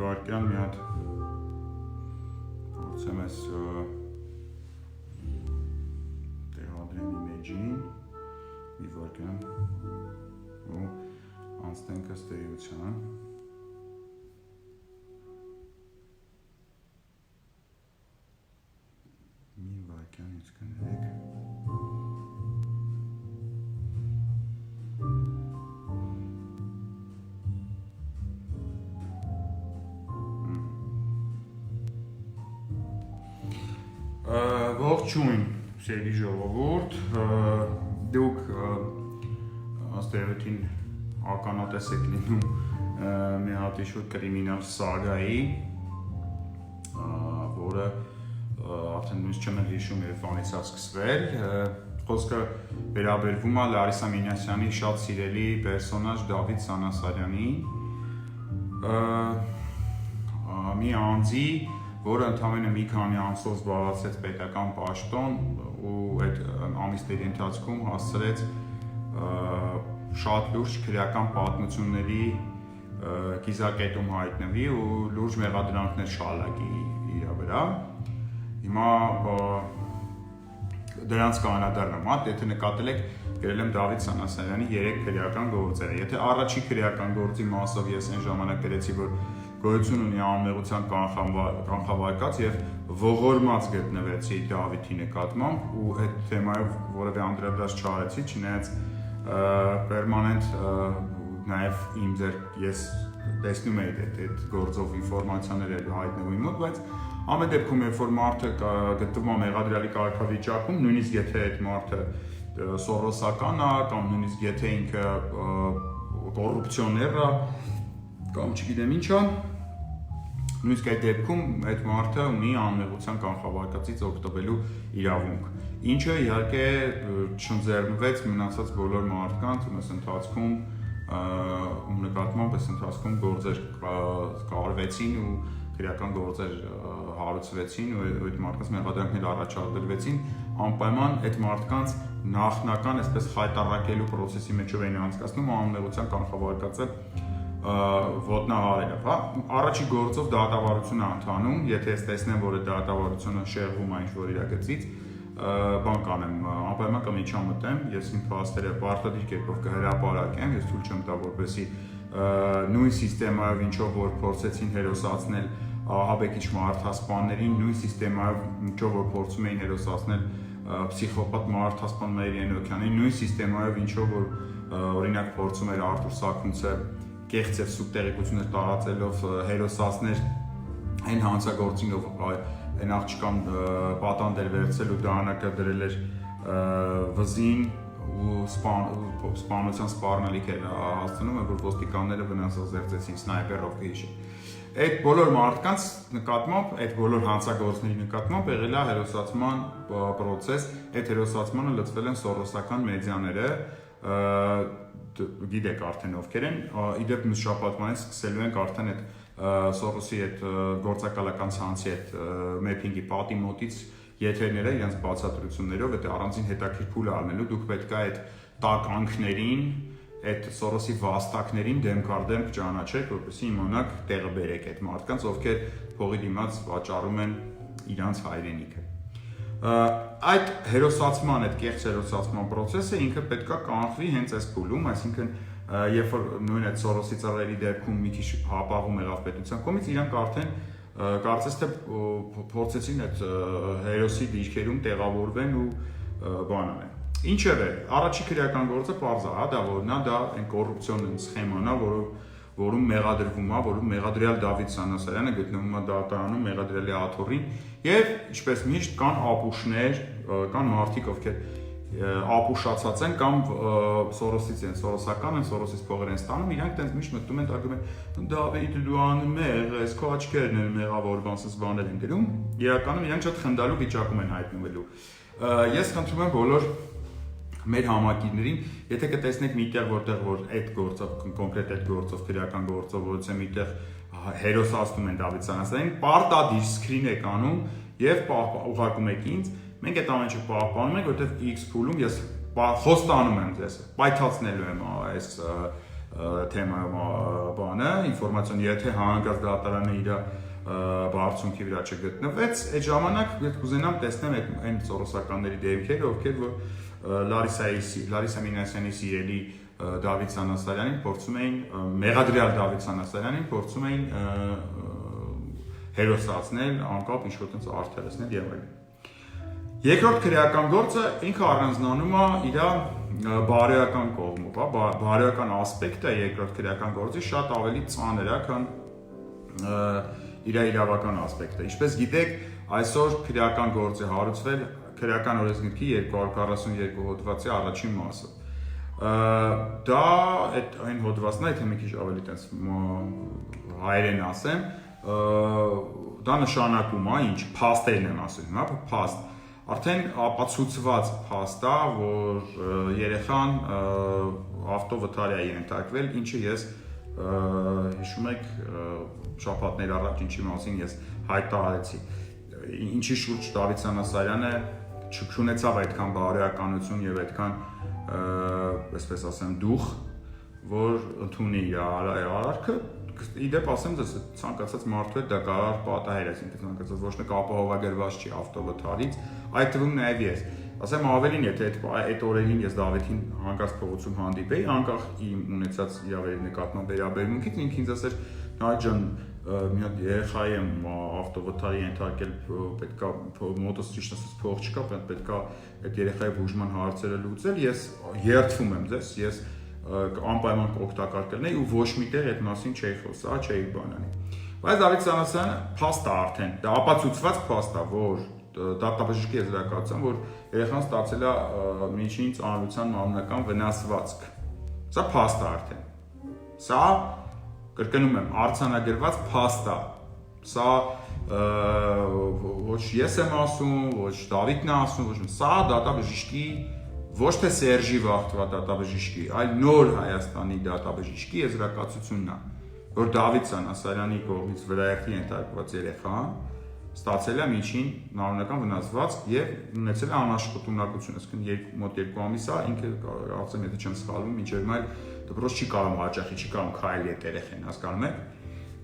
վարկյան մի հատ փորձեմ ես տեղադրեմ image-ին մի վարկյան ու անցնենք ըստ էության մի վարքյանից կներեք ողջույն սիրելի ժողովուրդ դուք ըստ էության ականատես եք լինում մի հատ ինչ-որ կրիմինալ սագայի որը արդեն նույնիսկ չեմ հիշում երբ ա սկսվել խոսքը վերաբերվում է Լարիսա Մինասյանի շատ սիրելի պերսոնաժ Դավիթ Սանասարյանի մի անձի որը ընդամենը մի քանի ամսով զբաղեցրեց պետական պաշտոն ու այդ ամիսների ընթացքում հասցրեց շատ լուրջ քրեական պատմությունների կիզակետում հայտնվի ու լուրջ մեղադրանքներ շալակի իր վրա։ Հիմա դրանց կանադառնամ, եթե նկատել եք, գրել եմ Դավիթ Սանասարյանի 3 քրեական գործերը։ Եթե առաջի քրեական գործի մասով ես այն ժամանակ գրեցի, որ գոյություն ունի անմեղության կանխավարկած եւ ողորմած գտնվեցի Դավիթի նկատմամբ ու այդ թեմայով որևէ անդրադարձ չարեցի, չնայած պերմանենտ նաեւ իմ ձեր ես տեսնում էի այդ գործով ինֆորմացիաներ հայտնվում իմ մոտ, բայց ամեն դեպքում երբ որ մարդը գտնվում է մեղադրյալի կարգավիճակում, նույնիսկ եթե այդ մարդը սորոսական է կամ նույնիսկ եթե ինքը կոռուպցիոներ է կամ չգիտեմ ինչ է, նույնիսկ այդ դեպքում այդ մարդը ունի անմեղության կանխավարկածից օգտվելու իրավունք, ինչը իհարկե չընձեռնվեց մնացած բոլոր մարդկանց ում այս ընթացքում ում նկատմամբ այս ընթացքում գործեր կարվեցին ու քրեական գործեր հարուցվեցին ու այդ մարդկանց մեղադրանքներ առաջադրվեցին, անպայման այդ մարդկանց նախնական այսպես խայտառակելու process-ի մեջով էին անցկացնում անմեղության կանխավարկածը ոտնահարելով, հա, առաջի գործով դատավարություն է ընթանում, եթե ես տեսնեմ, որ այդ դատավարությունը շեղվում է ինչ-որ իրագծից, բան կանեմ, անպայման կմիջամտեմ, ես իմ փաստերը պարտադիր կերպով կհրապարակեմ, ես թույլ չեմ տա, որպեսզի նույն սիստեմայով ինչով որ փորձեցին հերոսացնել ահաբեկիչ մարդասպաններին, նույն սիստեմայով ինչով որ փորձում էին հերոսացնել փսիխոպատ մարդասպան Մերի Ենոքյանին, նույն սիստեմայով ինչով որ օրինակ փորձում էր Արթուր Սաքունցը կեղծ եւ սուտ տեղեկություններ տարածելով հերոսացներ այն հանցագործինով այն աղջկան պատանդ էր վերցել ու դանակը դրել էր վզին ու սպանության սպառնալիք էր հասցնում, որ ոստիկանները վնասազերծեցին սնայպերով կհիշի։ Այդ բոլոր մարդկանց նկատմամբ, այդ բոլոր հանցագործների նկատմամբ եղել է հերոսացման process, այդ հերոսացմանը լծվել են սորոսական մեդիաները, գիտեք արդեն ովքեր են, իդեպ մյուս շաբաթվանից սկսելու ենք արդեն այդ Սորոսի այդ գործակալական ցանցի այդ մեփինգի պատի մոտից եթերները իրենց բացատրություններով այդ առանձին հետաքրքիր փուլ առնելու դուք պետք է այդ տականքներին, այդ Սորոսի վաստակներին դեմքարդեմք ճանաչեք, որպեսզի իմանաք տեղը բերեք այդ մարդկանց, ովքեր փողի դիմաց վաճառում են իրանց հայրենիքը։ Այդ հերոսացման, այդ կեղծ հերոսացման process-ը ինքը պետք է կանխվի հենց այս փուլում, այսինքն երբ որ նույն այդ Սորոսի ծառերի դեպքում մի քիչ հապաղում եղավ պետության կողմից, իրանք արդեն կարծես թե փորձեցին այդ հերոսի դիրքերում տեղավորվեն ու բան անեն։ Ինչևէ, առաջի քրեական գործը պարզ է, դա որն է, դա այն կոռուպցիոն սխեման է, որում մեղադրվում է, որում մեղադրյալ Դավիթ Սանասարյանը գտնվում է դատարանում մեղադրյալի աթոռին, եւ ինչպես միշտ կան ապուշներ, կան մարդիկ, ովքեր ապուշացած են կամ Սորոսից են, սորոսական են, Սորոսից փողեր են ստանում, իրանք տենց միշտ մտնում են դակում են Դավիթ դու անմեղ ես, քո աչքերն են մեղավոր բանսս բաներ են գրում, իրականում իրանք շատ խնդալու վիճակում են հայտնվելու։ Ես խնդրում եմ բոլոր մեր համակիրներին, եթե կտեսնեք միտեղ որտեղ որ այդ գործով, կոնկրետ այդ գործով, քրեական գործով, որից է միտեղ հերոսացնում են Դավիթ Սանասարյանին, պարտադիր սկրին եք անում եւ ուղարկում եք ինձ։ Մենք այդ ամեն ինչը պահպանում ենք, որովհետեւ X փուլում ես խոստանում եմ ձեզ, պայթացնելու եմ այս թեմայով բանը, ինֆորմացիոն, եթե հանգած դատարանը իր բարձունքի վրա չգտնվեց, այդ ժամանակ կուզենամ տեսնեմ այն ծորոսականների դեմքերը, ովքեր որ Լարիսա Մինասյանի սիրելի Դավիթ Սանասարյանին փորձում էին մեղադրյալ Դավիթ Սանասարյանին փորձում էին հերոսացնել, անկապ ինչ-որ տենց արդարացնել եւ այլն։ Երկրորդ քրեական գործը ինքը առանձնանում է իր բարոյական կողմով, բարոյական ասպեկտը երկրորդ քրեական գործի շատ ավելի ծանր է, քան իր իրավական ասպեկտը։ Ինչպես գիտեք, այսօր քրեական գործ է հարուցվել քրեական օրենսգրքի 242 հոդվածի առաջին մասը։ Դա այն հոդվածն է, եթե մի քիչ ավելի տենց հայերեն ասեմ, դա նշանակում է, ինչ փաստերն եմ ասում, հա, փաստ։ Արդեն ապացուցված փաստ է, որ երեխան ավտովթարի է ենթարկվել, ինչը ես հիշում եք շաբաթներ առաջ ինչի մասին ես հայտարարեցի։ Ինչի շուրջ Դավիթ Սանասարյանը չունեցավ այդքան բարոյականություն եւ այդքան, այսպես ասեմ, դուխ, որ ընդունի իր արարքը, իդեպ ասեմ ձեզ, ցանկացած մարդու հետ դա կարող պատահել, այսինքն ցանկացած ոչ մեկ ապահովագրված չի ավտովթարից, այդ թվում նաեւ ես։ Ասեմ ավելին, եթե այդ օրերին ես Դավիթին հանկարծ փողոցում հանդիպեի, անկախ իմ ունեցած իրավերի նկատմամբ վերաբերմունքից, ինքն ինձ ասեր, նայ ջան, մի հատ երեխայի եմ ավտովթարի ենթարկել, պետքա մոտոց ճիշտ ասած փող չկա, պետքա այդ երեխայի բուժման հարցերը լուծել, ես երդվում եմ ձեզ, ես անպայման կօգտակար կլինեի ու ոչ միտեղ այդ մասին չէի խոսա, չէի բանանի։ Բայց Դավիթ Սանասարյանը փաստ է արդեն, դա ապացուցված փաստ է, որ դատաբժշկի եզրակացության, որ երեխան ստացել է միջին ծանրության մարմնական վնասվածք։ Սա փաստ է արդեն։ Սա կրկնում եմ, արձանագրված փաստ է։ Սա ոչ ես եմ ասում, ոչ Դավիթն է ասում, ոչ սա դատաբժշկի ոչ թե Սերժի Վախտվա դատաբժշկի, այլ նոր Հայաստանի դատաբժշկի եզրակացությունն է, որ Դավիթ Սանասարյանի կողմից վրայերթի ենթարկված երեխան ստացել է միջին մարմնական վնասվածք եւ ունեցել է անաշխատունակություն, այսինքն մոտ 2 ամիս է, ինքը կարծեմ եթե չեմ սխալվում, մինչեւ հիմա դպրոց չի կարող հաճախի, չի կարող քայլի այդ երեխան, հասկանում եք։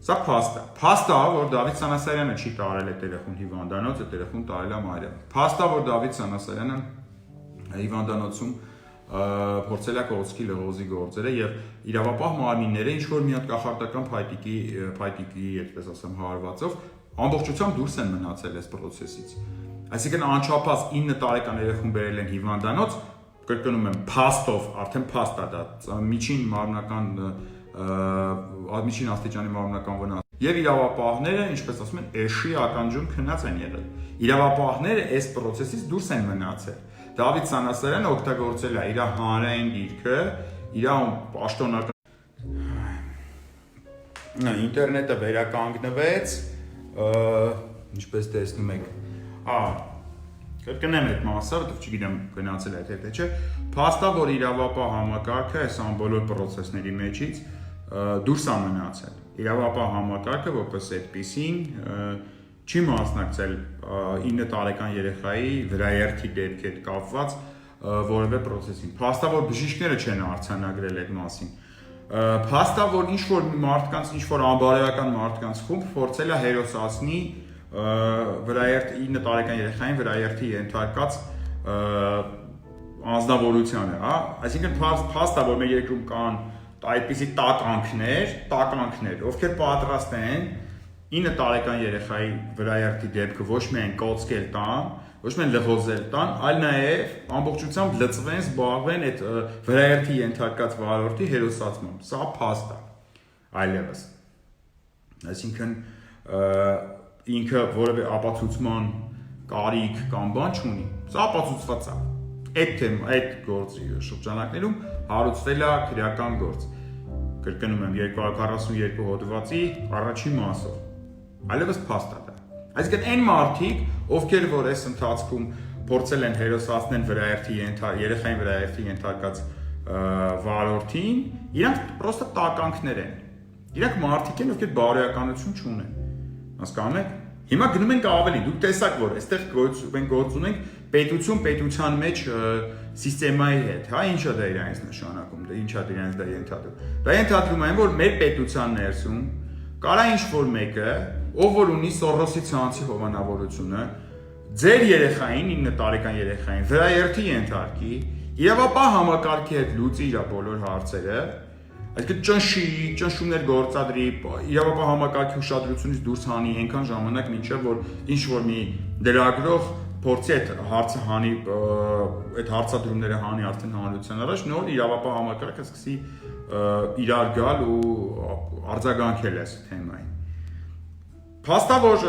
Սա փաստ է։ Փաստ է, որ Դավիթ Սանասարյանը չի տարել այդ երեխուն հիվանդանոց, այդ երեխուն տարել է մայրը։ Փաստ է, որ Դավիթ Սանասարյանը հիվանդանոցում փորձել է կողոցքի լղոզի գործերը եւ իրավապահ մարմինները ինչ որ մի հատ կախարդական փայտիկի, այդպես ասեմ, հարվածով ամբողջությամբ դուրս են մնացել այս process-ից։ Այսինքն անչափահաս 9 տարեկան երեխուն բերել են հիվանդանոց, կրկնում եմ, փաստով, արդեն փաստ է դա, միջին մարմնական միջին աստիճանի մարմնական վնաս։ Եվ իրավապահները, ինչպես ասում են, էշի ականջում քնած են եղել։ Իրավապահները այս process-ից դուրս են մնացել։ Դավիթ Սանասարյանը օգտագործել է իր հանրային դիրքը, իր պաշտոնական ինտերնետը վերականգնվեց, ինչպես տեսնում եք, կրկնեմ այդ մասը, որտեղ չգիտեմ գնացել է թե չէ, փաստա որ իրավապահ համակարգը այս ամբողջ process-ների մեջից դուրս է մնացել։ Իրավապահ համակարգը որպես այդպիսին չի մասնակցել 9 տարեկան երեխայի վրայերթի դեպքի հետ կապված որևէ process-ին։ Փաստա որ բժիշկները չեն արձանագրել այդ մասին։ Փաստա որ ինչ որ մարդկանց, ինչ որ անբարոյական մարդկանց խումբ փորձել է հերոսացնի վրայերթ 9 տարեկան երեխային վրայերթի ենթարկած անձնավորությանը, հա, այսինքն փաստա որ մեր երկրում կան այդպիսի տականքներ, ովքեր պատրաստ են 9 տարեկան երեխայի վրայերթի դեպքը ոչ միայն կոծկել տան, ոչ միայն լղոզել տան, այլ նաև ամբողջությամբ լծվեն, զբաղվեն այդ վրայերթի ենթարկած վարորդի հերոսացմամբ։ Սա փաստ է։ Այլևս։ Այսինքն ինքը որևէ ապացուցման կարիք կամ բան չունի։ Սա ապացուցված է։ Այդ գործի շրջանակներում հարուցվել է քրեական գործ։ Կրկնում եմ 242 հոդվածի առաջին մասով։ Այլևս փաստ է դա։ Այսինքն այն մարդիկ, ովքեր որ այս ընթացքում փորձել են հերոսացնել երեխային վրայերթի ենթարկած վարորդին, իրանք պրոստը տականքներ են։ Իրանք մարդիկ են, ովքեր բարոյականություն չունեն։ Հասկանում եք։ Հիմա գնում ենք ավելի, դուք տեսաք որ այստեղ մենք գործ ունենք պետության մեջ սիստեմայի հետ, հա, ինչա դա իրանց նշանակում, դա ինչա իրանց դա ենթադրում։ Դա ենթադրում է, որ մեր պետության ներսում կարա ինչ-որ մեկը, ով որ ունի Սորոսի ցանցի հովանավորությունը, ձեր երեխային, 9 տարեկան երեխային վրաերթի ենթարկի, իրավապահ համակարգի հետ լուծի իր բոլոր հարցերը, այսինքն ճնշումներ գործադրի, իրավապահ համակարգի ուշադրությունից դուրս հանի այնքան ժամանակ մինչև որ ինչ-որ մի լրագրող փորձի այդ հարցը հանի, այդ հարցադրումները հանի արդեն հանրության առաջ, նոր իրավապահ համակարգը սկսի իրար գալ ու արձագանքել այս թեմային։ Փաստա որ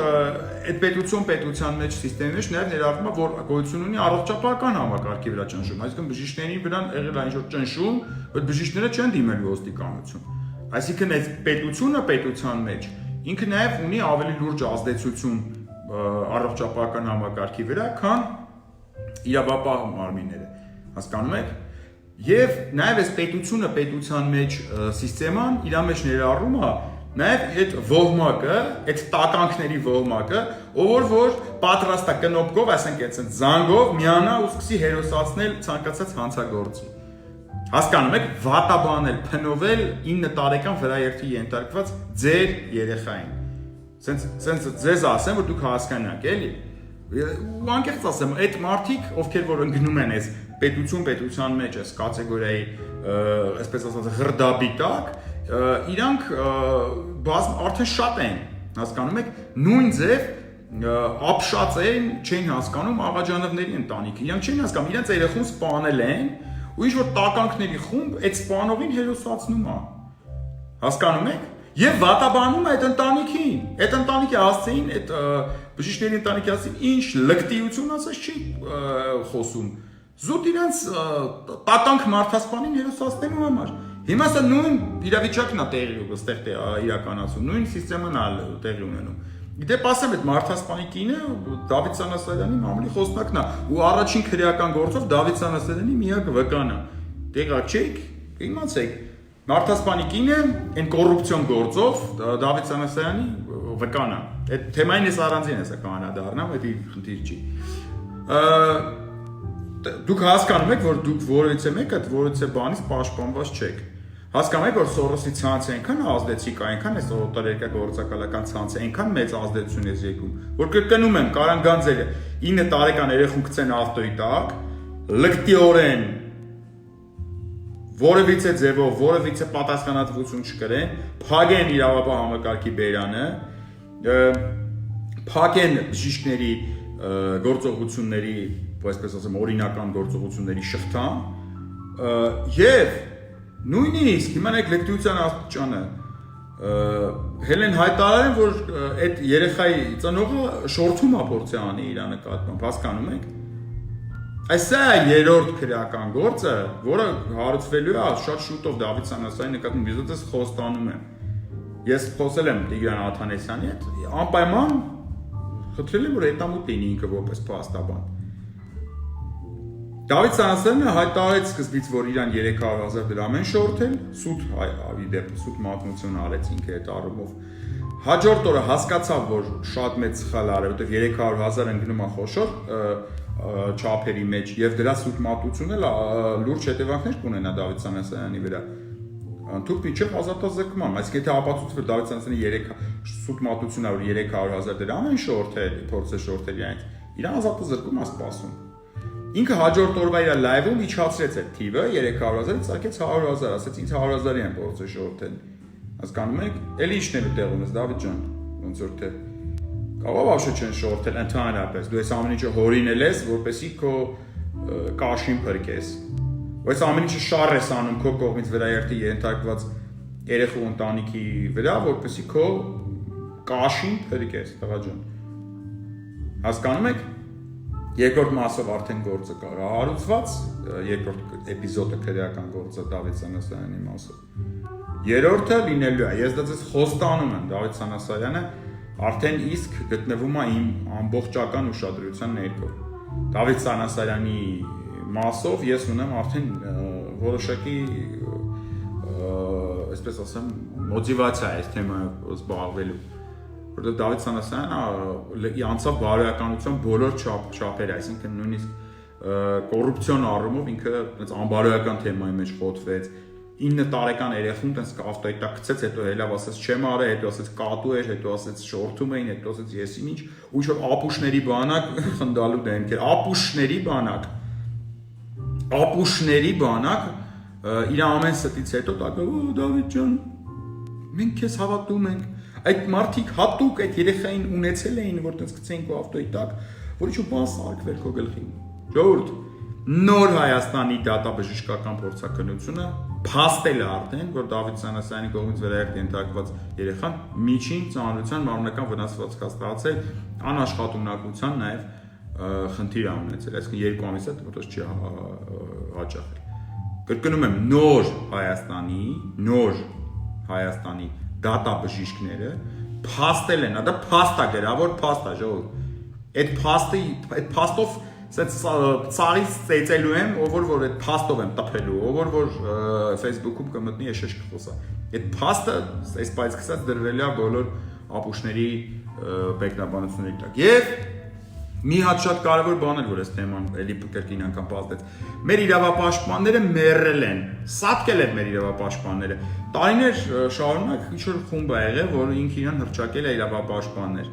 այդ պետության մեջ սիստեմի մեջ նաև ներառվում է որ գոյություն ունի առողջապահական համակարգի վրա ճնշում, այսինքն բժիշկների վրա եղել է ինչ-որ ճնշում, որ բժիշկները չեն դիմել ոստիկանություն։ Այսինքն այդ պետության մեջ ինքը նաև ունի ավելի լուրջ ազդեցություն առողջապահական համակարգի վրա, քան իրավապահ մարմինները, հասկանում եք։ Եվ նաև այս պետության մեջ սիստեման իր մեջ ներառում է նաև այդ ոհմակը, այդ տականքների ոհմակը, ով որ պատրաստ է կնոպկով, ասենք այդպես զանգով միանա ու սկսի հերոսացնել ցանկացած հանցագործի։ Հասկանում եք, վատաբանել, փնովել 9 տարեկան վրաերթի ենթարկված ձեր երեխային։ Սենց ձեզ ասեմ, որ դուք հասկանաք, էլի։ Ու անկեղծ ասեմ, այդ մարդիկ, ովքեր որ ընկնում են այս պետության մեջ, այս կատեգորիայի, այսպես ասած, ղրդաբի տակ, իրանք արդեն շատ են, հասկանում եք, նույն ձև ապշած են, չեն հասկանում աղաջանովների ընտանիքը, իրանք չեն հասկանում, իրանք երեխուն սպանել են, ու ինչ-որ տականքների խումբ այդ սպանողին հերոսացնում է, հասկանում եք, և վատաբանում է այդ ընտանիքին, այդ ընտանիքի հասցեին, այդ բժիշկների ընտանիքի հասցեին, ինչ լկտիություն ասած չի խոսում, զուտ իրանց տականք մարդասպանին հերոսացնելու համար, հիմա սա նույն իրավիճակն է տեղի իրականացում, նույն սիստեման է տեղի ունենում։ Դեպ ասեմ, այդ մարդասպանի կինը Դավիթ Սանասարյանի մամուլի խոսնակն է, ու առաջին քրեական գործով Դավիթ Սանասարյանի միակ վկան է։ Տեղակ չեք, իմացեք, մարդասպանի կինը այն կոռուպցիոն գործով Դավիթ Սանասարյանի վկան է։ Այդ թեմային ես առանձին ես կանադառնամ, դա խնդիր չի։ Դուք հասկանում եք, որ դուք որևիցե մեկը որևիցե բանից պաշտպանված չեք։ Հասկանում եք, որ Սորոսի ցանցը այնքան ազդեցիկ է, այնքան այս օտարերկրյա գործակալական ցանցը այնքան մեծ ազդեցություն է եկում, որ կրկնում եմ, կարան գանձերը 9 տարեկան երեխուն գցեն ավտոյի տակ, լկտիորեն որևիցե ձևով, որևիցե պատասխանատվություն չկրեն, փակեն իրավապահ համակարգի բերանը, փակեն բժիշկների գործողությունների, այսպես ասեմ, օրինական գործողությունների շղթան, եւ նույնիսկ հիմա եք լեկտիության աստիճանը հելեն հայտարարեն, որ այդ երեխայի ծնողը շորթում է փորձի անի իր նկատմամբ, հասկանում եք։ Այսա է երրորդ քրեական գործը, որը հարուցվելու է շատ շուտով Դավիթ Սանասարյանի նկատմամբ, ես դες խոստանում եմ։ Ես խոսել եմ Տիգրան Աթանեսյանի հետ, անպայման խնդրել եմ, որ հետամուտ լինի ինքը որպես փաստաբան։ Դավիթ Սանասարյանը հայտարարեց սկզբից, որ իրան 300,000 դրամ են շորթել, սուտ սուտ մատնություն արեց ինքը այդ առումով։ Հաջորդ օրը հասկացավ, որ շատ մեծ սխալ արել, որտեղ 300,000 ընկնում է խոշոր չափերի մեջ եւ դրա սուտ մատուցումը լուրջ հետևանքներ կունենա Դավիթ Սանասարյանի վրա։ Թուրք միջև ազատազրկման, այսինքն եթե ապացուցվի որ Դավիթ Սանասարյանը սուտ մատուցումն որ 300,000 դրամ են շորթել, փորձել շորթել իրան ազատազրկում է սպասում։ Ինքը հաջորդ օրվա իր լայվում իջացրեց այդ թիվը 300,000-ից ցակեց 100,000, ասեց ինձ 100,000-ի են փորձել շորթել։ Հասկանում եք, էլի իշնելու տեղ ունես Դավիթ ջան, ոնց որ թե կարող է չեն շորթել ընդհանրապես, դու այս ամեն ինչը հորինել ես, որպեսզի քո կաշին փրկես։ Այս ամեն ինչը շառ ես անում քո կողմից վրաերթի ենթարկված երեխու ընտանիքի վրա, որպեսզի քո կաշին փրկես, տղա ջան։ Հասկանում եք։ Երկրորդ մասով արդեն գործը կա հարուցված, երկրորդ էպիզոդը քրեական գործը Դավիթ Սանասարյանի մասով։ Երրորդը լինելու է, ես դա ձեզ խոստանում եմ, Դավիթ Սանասարյանը արդեն իսկ գտնվում է իմ ամբողջական ուշադրության ներքո։ Դավիթ Սանասարյանի մասով ես ունեմ արդեն որոշակի, այսպես ասեմ, մոտիվացիա այս թեմայով զբաղվելու։ որովհետև Դավիթ Սանասարյանը անցավ բարոյականության բոլոր չափերը, այսինքն նույնիսկ կոռուպցիոն առումով ինքը այնպես անբարոյական թեմայի մեջ խոթվեց 9 տարեկան երեխուն տես ավտոյի տակ գցեց, հետո հելավ ասեց չեմ արել, հետո ասեց կատու էր, հետո ասեց շորթում էին, հետո ասեց եսին ինչ, ու ինչ որ ապուշների բանակ խնդալու դեմքեր, ապուշների բանակ իր ամեն ստից հետո տակը Դավիթ ջան, մենք քեզ հավատում ենք, այդ մարդիկ հատուկ այդ երեխային ունեցել էին, որ տես գցեին քո ավտոյի տակ, որ ինչ-որ բան սարքվեր քո գլխին, ժողովուրդ, նոր Հայաստանի դատաբժշկական փորձաքննությունը փաստել է արդեն, որ Դավիթ Սանասարյանի կողմից վերահերթ ենթարկված երեխան միջին ծանրության մարմնական վնասվածք է ստացել, անաշխատունակության նաև խնդիր է ունեցել, այսինքն 2 ամիս է դպրոց չի հաճախել։ Կրկնում եմ, նոր Հայաստանի դատաբժիշկները փաստել են, դա փաստ է, գրավոր փաստ է, ժողովուրդ։ Այդ փաստով ծարից ծեծելու եմ, ով որ այդ փաստով եմ տպելու, ով որ Facebook-ում կմտնի եշեշ կխոսա։ Այդ փաստը այս բայց կսած դրվել է բոլոր ապուշների բեկնաբանությունների տակ։ Եվ մի հատ շատ կարևոր բան էր, որ այս թեման էլի կրկին անգամ բացվեց։ Մեր իրավապաշտպանները մեռել են, սատկել են մեր իրավապաշտպանները։ Տարիներ շարունակ ինչ-որ խումբ է եղել, որ ինքը իրան հռչակել է իրավապաշտպաններ։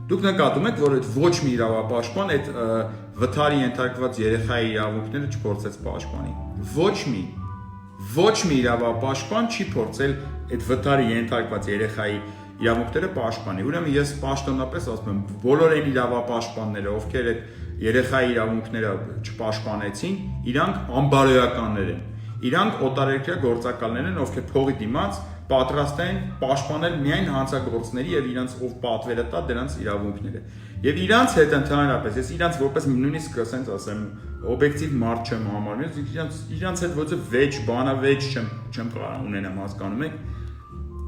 Դուք նկատում եք, որ այդ ոչ մի իրավապաշտպան այդ վթարի ենթարկված երեխայի իրավունքները չփորձեց պաշտպանի։ Ոչ մի իրավապաշտպան չի փորձել այդ վթարի ենթարկված երեխայի իրավունքները պաշտպանի։ Ուրեմն ես պաշտոնապես ասում եմ, բոլոր այն իրավապաշտպանները, ովքեր այդ երեխայի իրավունքները չպաշտպանեցին, իրանք անբարոյականներ են։ Իրանք օտարերկրյա գործակալներ են, ովքեր փողի դիմաց պատրաստ են պաշտպանել միայն հանցագործների եւ իրանց ով պատվերը տա դրանց իրավունքները։ Եվ իրանց հետ ընդհանրապես ես իրանց որպես նույնիսկ ասենց ասեմ օբյեկտիվ մարդ չեմ համարում, իրանց հետ ոչ վեճ բանավեճ չեմ կարող ունենամ, հասկանում եք։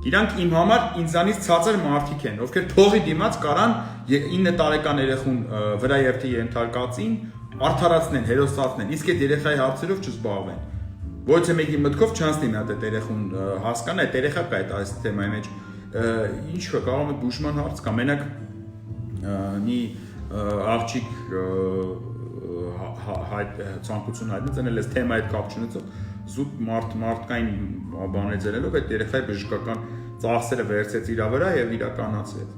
Իրանք իմ համար ինձանից ցածր մարդիկ են, ովքեր փողի դիմաց կարան 9 տարեկան երեխուն վրա երթի ենթարկածին արդարացնեն, հերոսացնեն, իսկ այդ երեխայի հարցերով չզբաղվեն։ Ոչ թե մեկի մտքով չանցնի մի հատ այդ երեխուն հասկանա, այդ երեխա կա այդ թեմայի մեջ։ Ինչ կա, կարող է բուժման հարց կա, մենակ մի աղջիկ ցանկություն հայտնեց, այլ այս թեմայի հետ կապ չունեցող զուտ մարդկային բաներ ձեռելով այդ երեխայի բժշկական ծախսերը վերցրեց իր վրա եւ իրականացրեց։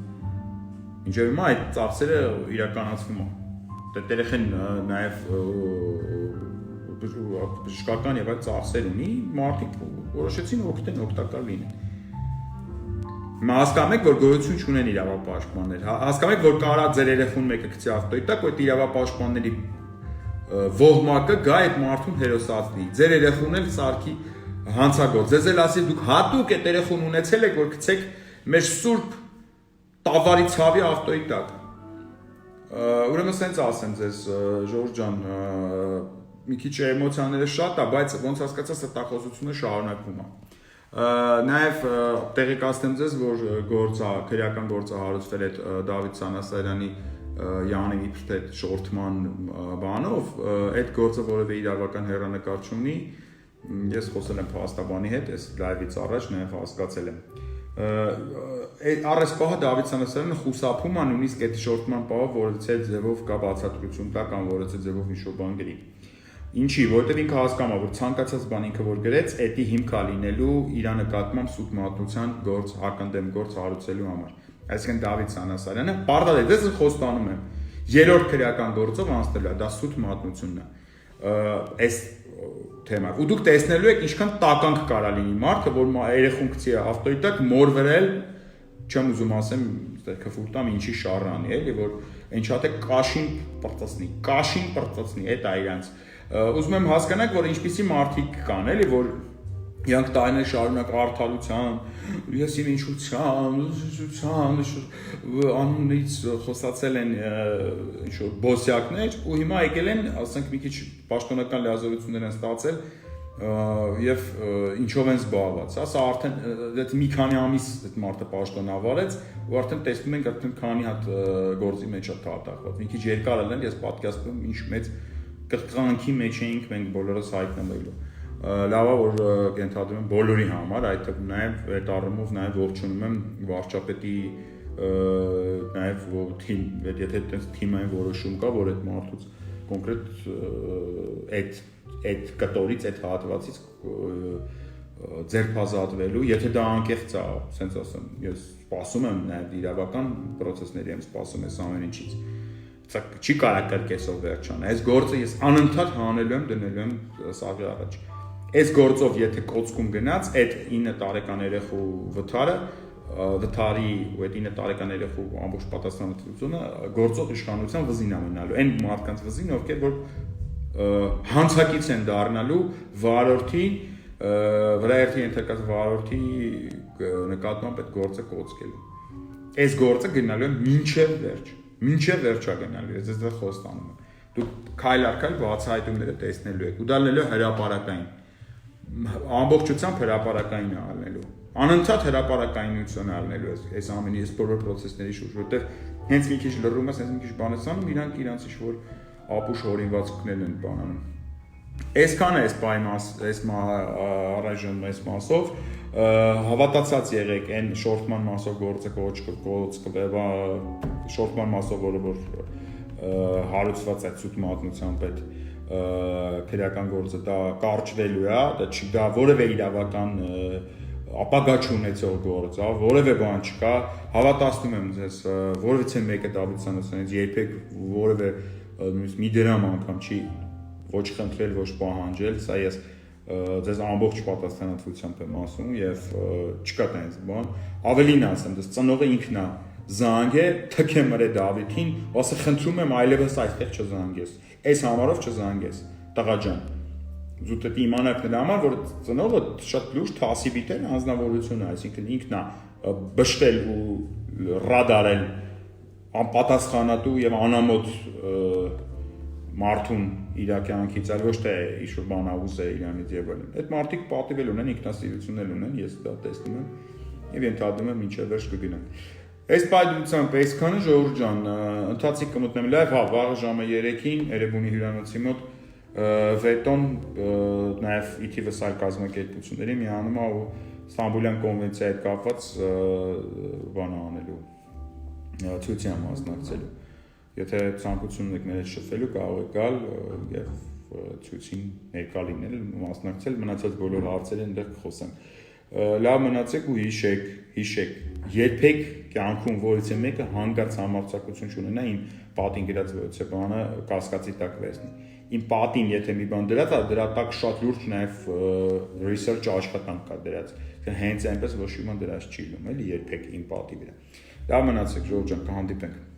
Ինչեւ հիմա այդ ծախսերը իրականացվում է։ Դա երեխան նաեւ բժշկական եւ այլ ծախսեր ունի, մարդիկ որոշեցին օգտեն օգտակար լինեն։ Հասկանում եք, որ գոյություն չունեն իրավապաշտպաններ։ Հասկանում եք, որ կարա ձեր երեխուն մեկը գցի ավտոյի տակ, այդ իրավապաշտպանների ոհմակը գա այդ մարդուն հերոսացնի։ Ձեր երեխուն էլ սարքի հանցագործ։ Ձեզ էլ ասի դուք հատուկ այդ երեխուն ունեցել եք, որ գցեք մեր սուրբ տավարի ցավի ավտոյի տակ։ Ուրեմն ասենց ասեմ ձեզ, Ժորժ ջան, մի քիչ էմոցիաները շատ է, բայց ոնց հասկացա, ստախոսությունը շարունակվում է։ Նաև տեղեկացնեմ ձեզ, որ քրեական գործը հարուցվել է Դավիթ Սանասարյանի Յանի իբրտետ շորթման բանով, այդ գործը որևէ իրավական հեռանկար չունի, ես խոսել եմ փաստաբանի հետ, այս լայվից առաջ նաև հասկացել եմ։ Առես պահը Դավիթ Սանասարյանը խուսափում է նույնիսկ այդ շորթման պահով, որից այդ ձևով կա բացատրություն տա կամ որից այդ ձևով ինչ-որ բան գրի։ Ինչի, որովհետև ինքը հասկանում է, որ ցանկացած բան ինքը որ գրեց, էդի հիմք է լինելու իր նկատմամբ սուտ մատնության գործ, հակընդդեմ գործ հարուցելու համար։ Այսինքն Դավիթ Սանասարյանը պարտադիր ես խոստանում եմ, երրորդ քրեական գործով անցնելու է, դա սուտ մատնությունն է։ Այս թեմա։ Ու դուք տեսնելու եք ինչքան տականք կարա լինի մարդը, որ երեխուն գցի ավտոյի տակ մորվրել, չեմ ուզում ասեմ, քֆուրտամ ինչի շարանի, էլի որ ինչ հատ է կաշին պրծացնի, այդ է իրանց։ Ուզում եմ հասկանաք, որ ինչպիսի մարդիկ կան, էլի որ իրանք տարիներ շարունակ արդարության, ես իմ ինչության, անունից խոսացել են ինչ-որ բոսյակներ ու հիմա եկել են, ասենք մի քիչ պաշտոնական լիազորություններ են ստացել եւ ինչով են զբաղված։ Սա արդեն մի քանի ամիս այդ մարդը պաշտոնավարեց ու արդեն տեսնում ենք արդեն քանի հատ գործի մեջ է թաթախված։ Մի քիչ երկար էլ են, ես պատկասում ինչ մեծ կրկանքի մեջ էինք մենք բոլորս հայտնվելու։ Լավ է որ կենթադրում եմ բոլորի համար, այդ թվում նաև այդ առումով նաև ողջունում եմ վարչապետի նաև եթե այդպես թիմային որոշում կա, որ այդ մարդուց կոնկրետ այդ կտորից, այդ հատվածից ձերբազատվելու, եթե դա անկեղծ է, ասենց ասեմ, ես սպասում եմ նաև իրավական process-ների եմ սպասում ես ամեն ինչից։ Սա չի կարող կրկեսով վերջանալ։ Այս գործը ես անընդհատ հանելու եմ, դնելու եմ սաղի առաջ։ Այս գործով եթե կոծկում գնաց, այդ 9 տարեկան երեխու վթարի ու այդ 9 տարեկան երեխու ամբողջ պատասխանատվությունը գործող իշխանության վզին ամենալու։ Այն մարդկանց վզին, ովքեր որ հանցակից են դառնալու վարորդի վրայերթի ենթարկած վարորդի նկատմամբ այդ գործը կոծկելու։ Այս գործը գնալու է մինչև վերջա գնալու, ես դա խոստանում եմ։ Դուք քայլ առ քայլ բացահայտումները տեսնելու եք, ու դա լինելու հրապարակային։ Ամբողջությամբ հրապարակային է ալնելու։ Անընդհատ հրապարակայնություն է ալնելու այս ամենի այս բոլոր process-ների շուրջ, որտեղ հենց մի քիչ լռում ես, հենց մի քիչ բան ես անում, իրանք իրանց ինչ-որ ապուշ օրինվածքներ են բանանում։ Այսքան է այս առայժմ այս մասով հավատացած եղեք այն շորտման մասով գործը կոչկվելա շորտման մասով որ հարուցված այդ սուտ մատնությամբ այդ քրեական գործը դա կարճվելու է, դա որևէ իրավական ապագա չունեցող գործ է, որևէ բան չկա, հավատացնում եմ ձեզ, որևէ մեկը Դավիթյանից երբեք որևէ մի դրամ անգամ չի ոչ խնդրել, ոչ պահանջել, սա ես ձեզ ամբողջ պատասխանատվությամբ եմ ասում եւ չկա տենց բան, ավելին ասեմ, դες ծնողը ինքն է զանգ է, թքե մրե Դավիթին, ասա խնդրում եմ այլևս այստեղ չզանգես, այս համարով չզանգես, տղա ջան, զուտ դա իմանաք նրա համար, որ ծնողը շատ լուրջ թասիբիտել անձնավորություն է, այսինքն ինքն է բշտել ու ռադարել անպատասխանատու եւ անամոթ մարդուն իր կյանքից, այլ ոչ թե ինչ-որ բան ուզել իրանից եւ այլն։ Այդ մարդիկ պատիվել ունեն, ինքնասիրություններ ունեն, ես դա տեսնում եմ եւ ենթադրում եմ մինչեւ վերջ կգնան։ Այս պայմանությամբ այսքանը Ժողովուրդ ջան, ընթացիկ կմտնեմ լայվ, հա, վաղ ժամը 3-ին Էրեբունի հյուրանոցի մոտ վետոն նաեւ ի թիվս այլ կազմակերպությունների միանում է ու Ստամբուլյան կոնվենցիայի հետ կապված բան անելու ցույցի մասնակցելու։ Եթե ցանկություն ունեք մեր հետ շփվելու, կարող եք գալ եւ ցույցին ներկա լինել, մասնակցել, մնացած բոլոր հարցերը այնտեղ կխոսեմ։ Լավ մնացեք ու հիշեք, երբեք կյանքում որից մեկը հանգած համարձակություն չունենա իմ պատին գրած որոցը բանը կասկածի տակ վերցնի։ Իմ պատին եթե մի բան դրած է, դրա տակ շատ լուրջ նաեւ research աշխատանք կա դրած։ Հենց այնպես ոչ մի բան դրած չի լինում, էլի երբեք իմ պատի վրա։ Լավ մնացեք, Ժողովուրդ ջան, կհանդիպենք։